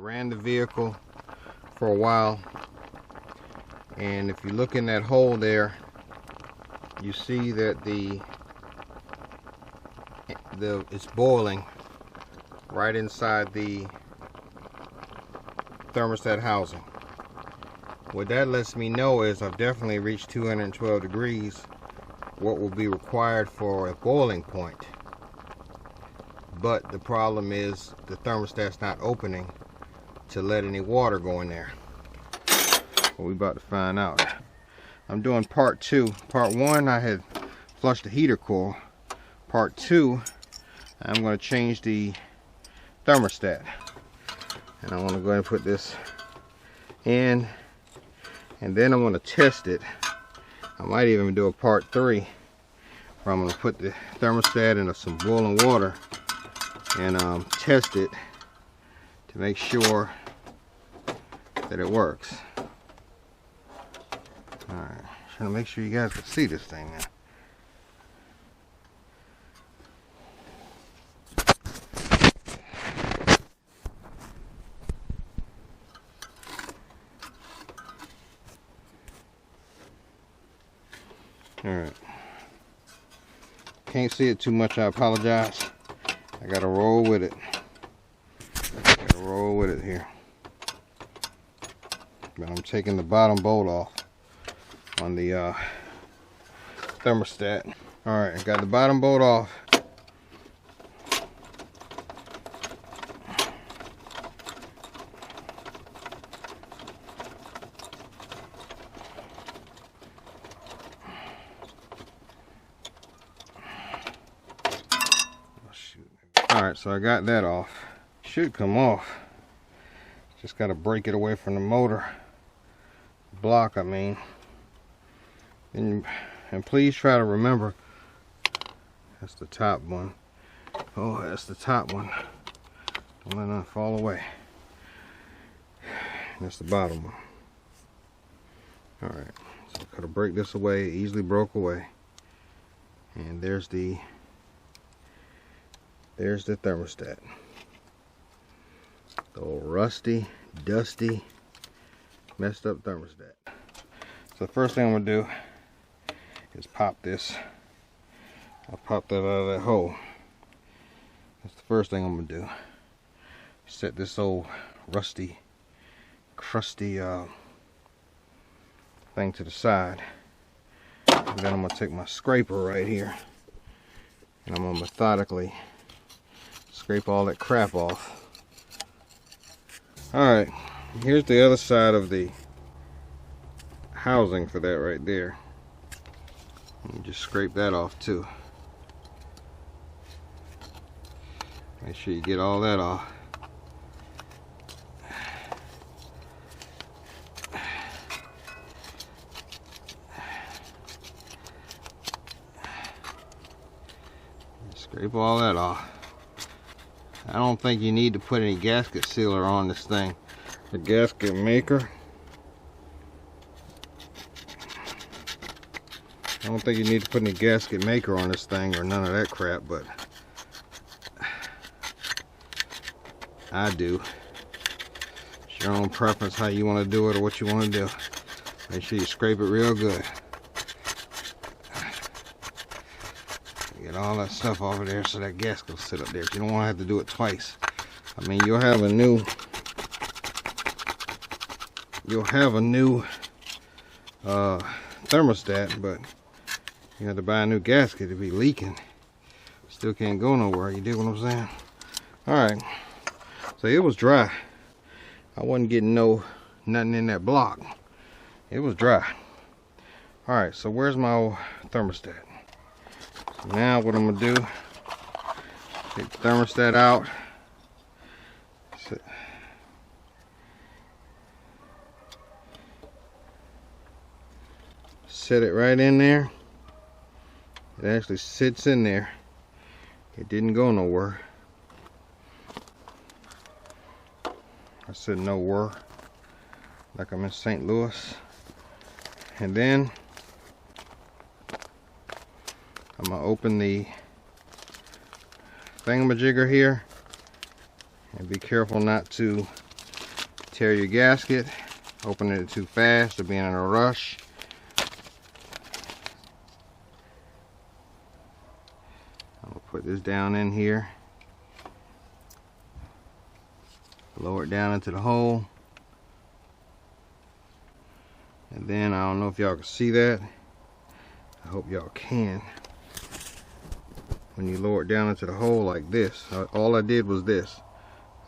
ran the vehicle for a while, and if you look in that hole there, you see that it's boiling right inside the thermostat housing. What that lets me know is I've definitely reached 212 degrees, what will be required for a boiling point. But the problem is the thermostat's not opening to let any water go in there. Well, we're about to find out. I'm doing part 2. Part 1, I had flushed the heater coil. Part 2, I'm going to change the thermostat. And I want to go ahead and put this in, and then I'm going to test it. I might even do a part 3 where I'm going to put the thermostat into some boiling water and test it to make sure that it works. Alright, trying to make sure you guys can see this thing now. Alright. Can't see it too much, I apologize. I gotta roll with it. Gotta roll with it here. But I'm taking the bottom bolt off on the thermostat. Alright, I got the bottom bolt off. Alright, so I got that off. Should come off. Just got to break it away from the motor block, I mean. And please try to remember, that's the top one. Oh, that's the top one. Don't let nothing fall away. That's the bottom one. Alright, so I got to break this away. Easily broke away. And there's the thermostat. The old rusty, dusty, messed up thermostat. So the first thing I'm gonna do is pop this. I'll pop that out of that hole. That's the first thing I'm gonna do. Set this old rusty, crusty thing to the side. And then I'm gonna take my scraper right here, and I'm gonna methodically scrape all that crap off. Alright, here's the other side of the housing for that right there. You just scrape that off too. Make sure you get all that off. Scrape all that off. I don't think you need to put any gasket sealer on this thing. The gasket maker. I don't think you need to put any gasket maker on this thing or none of that crap, but I do. It's your own preference how you want to do it or what you want to do. Make sure you scrape it real good. Get all that stuff off of there so that gasket will sit up there. You don't want to have to do it twice. I mean, you'll have a new thermostat, but you have to buy a new gasket to be leaking. Still can't go nowhere. You dig what I'm saying? Alright. So it was dry. I wasn't getting nothing in that block. It was dry. Alright, so where's my old thermostat? Now what I'm gonna do, take the thermostat out, set it right in there. It actually sits in there. It didn't go nowhere. I said nowhere, like I'm in St. Louis. And then I'm gonna open the thingamajigger here and be careful not to tear your gasket, opening it too fast or being in a rush. I'm gonna put this down in here, lower it down into the hole, and then I don't know if y'all can see that. I hope y'all can. When you lower it down into the hole like this, all I did was this.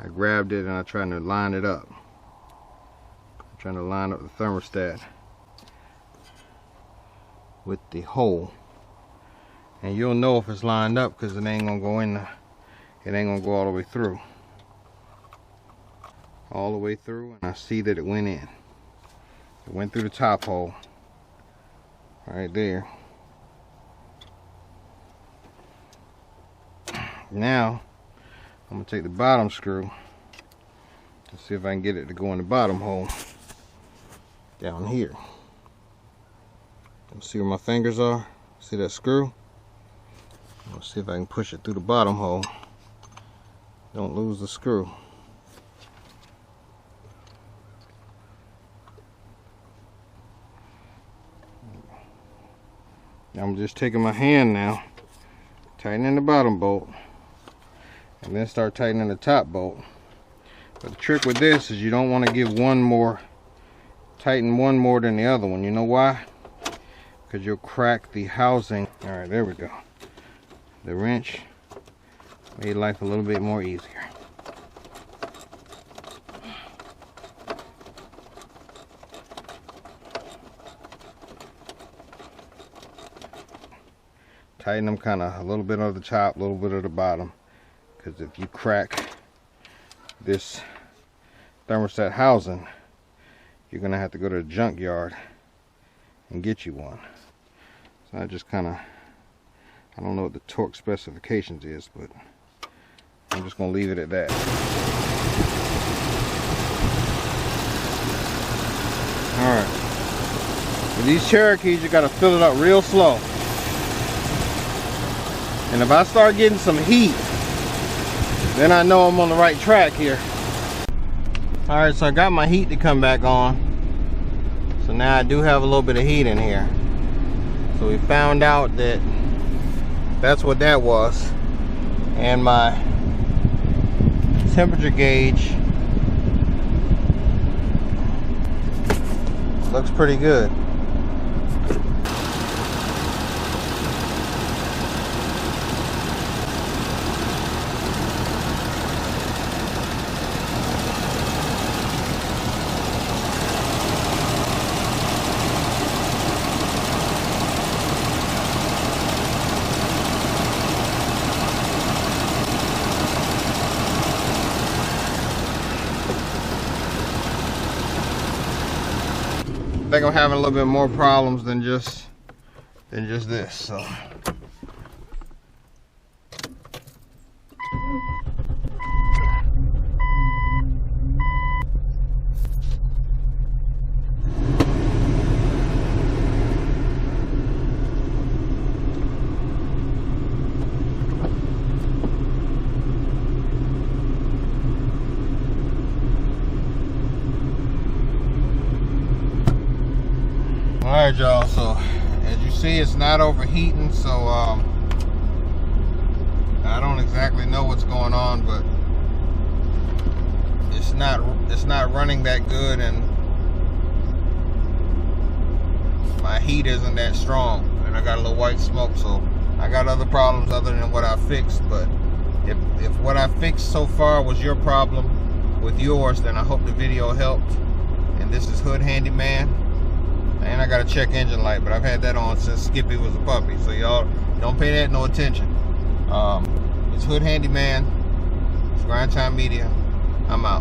I grabbed it and I tried to line it up. I'm trying to line up the thermostat with the hole. And you'll know if it's lined up because it ain't gonna go in the, it ain't gonna go all the way through. All the way through, and I see that it went in. It went through the top hole. Right there. Now, I'm going to take the bottom screw and see if I can get it to go in the bottom hole down here. See where my fingers are? See that screw? I'm going to see if I can push it through the bottom hole. Don't lose the screw. I'm just taking my hand now, tightening the bottom bolt, and then start tightening the top bolt. But the trick with this is you don't want to give one more, tighten one more than the other one. You know why? Because you'll crack the housing. All right, there we go. The wrench made life a little bit more easier. Tighten them kind of a little bit of the top, a little bit of the bottom, because if you crack this thermostat housing, you're gonna have to go to the junkyard and get you one. So I just kind of, I don't know what the torque specifications is, but I'm just gonna leave it at that. All right, with these Cherokees, you gotta fill it up real slow. And if I start getting some heat, then I know I'm on the right track here. All right, so I got my heat to come back on. So now I do have a little bit of heat in here. So we found out that that's what that was. And my temperature gauge looks pretty good. I think I'm having a little bit more problems than just this. So alright, y'all, so as you see, it's not overheating, so I don't exactly know what's going on, but it's not running that good, and my heat isn't that strong, and I got a little white smoke. So I got other problems other than what I fixed. But if what I fixed so far was your problem with yours, then I hope the video helped. And this is Hood Handyman. And I got a check engine light, but I've had that on since Skippy was a puppy, so y'all don't pay that no attention. It's Hood Handyman. It's Grind Time Media. I'm out.